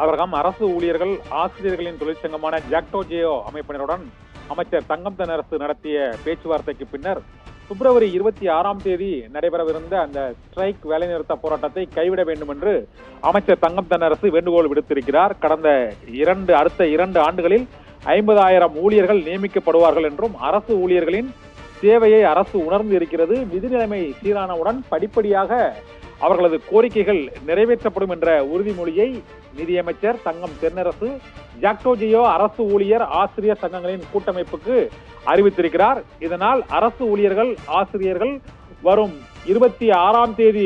அவர்கம் அரசு ஊழியர்கள் ஆசிரியர்களின் தொழிற்சங்கமான ஜாக்டோ ஜியோ அமைப்பினருடன் அமைச்சர் தங்கம் தென்னரசு நடத்திய பேச்சுவார்த்தைக்கு பின்னர் பிப்ரவரி 26ஆம் தேதி நடைபெறவிருந்த அந்த ஸ்ட்ரைக் வேலைநிறுத்த போராட்டத்தை கைவிட வேண்டும் என்று அமைச்சர் தங்கம் தென்னரசு வேண்டுகோள் விடுத்திருக்கிறார். கடந்த அடுத்த 2 ஆண்டுகளில் 50,000 ஊழியர்கள் நியமிக்கப்படுவார்கள் என்றும் அரசு ஊழியர்களின் சேவையை அரசு உணர்ந்து இருக்கிறது. நிதி நிலைமை சீரானவுடன் படிப்படியாக அவர்களது கோரிக்கைகள் நிறைவேற்றப்படும் என்ற உறுதிமொழியை நிதியமைச்சர் தங்கம் தென்னரசு ஜாக்டோ ஜியோ அரசு ஊழியர் ஆசிரியர் சங்கங்களின் கூட்டமைப்புக்கு அறிவித்திருக்கிறார். இதனால் அரசு ஊழியர்கள் ஆசிரியர்கள் வரும் 26ஆம் தேதி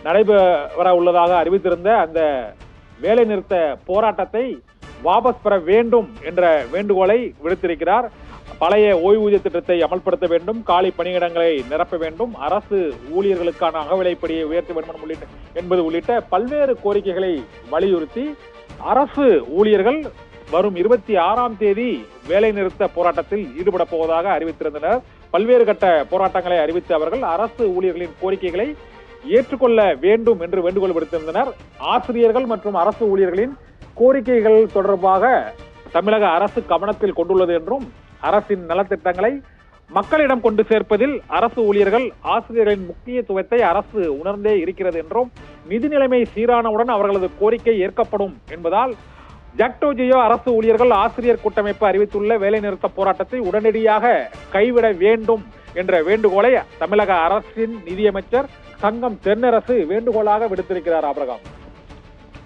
நடைபெற உள்ளதாக அறிவித்திருந்த அந்த வேலை நிறுத்த போராட்டத்தை வாபஸ் பெற வேண்டும் என்ற வேண்டுகோளை விடுத்திருக்கிறார். பழைய ஓய்வூதிய திட்டத்தை அமல்படுத்த வேண்டும், காலி பணியிடங்களை நிரப்ப வேண்டும், அரசு ஊழியர்களுக்கான அகவிலைப்படியை உயர்த்த வேண்டும் என்பது உள்ளிட்ட பல்வேறு கோரிக்கைகளை வலியுறுத்தி அரசு ஊழியர்கள் வரும் 26ஆம் தேதி வேலை நிறுத்த போராட்டத்தில் ஈடுபட போவதாக அறிவித்திருந்தனர். பல்வேறு கட்ட போராட்டங்களை அறிவித்த அவர்கள் அரசு ஊழியர்களின் கோரிக்கைகளை ஏற்றுக்கொள்ள வேண்டும் என்று வேண்டுகோள் விடுத்திருந்தனர். ஆசிரியர்கள் மற்றும் அரசு ஊழியர்களின் கோரிக்கைகள் தொடர்பாக தமிழக அரசு கவனத்தில் கொண்டுள்ளது என்றும் அரசின் நலத்திட்டங்களை மக்களிடம் கொண்டு சேர்ப்பதில் அரசு ஊழியர்கள் ஆசிரியர்களின் முக்கியத்துவத்தை அரசு உணர்ந்தே இருக்கிறது என்றும் நிதி நிலைமை சீரானவுடன் அவர்களது கோரிக்கை ஏற்கப்படும் என்பதால் ஜாக்டோ ஜியோ அரசு ஊழியர்கள் ஆசிரியர் கூட்டமைப்பு அறிவித்துள்ள வேலைநிறுத்த போராட்டத்தை உடனடியாக கைவிட வேண்டும் என்ற வேண்டுகோளை தமிழக அரசின் நிதியமைச்சர் தங்கம் தென்னரசு வேண்டுகோளாக விடுத்திருக்கிறார். ஆபிரகாம்.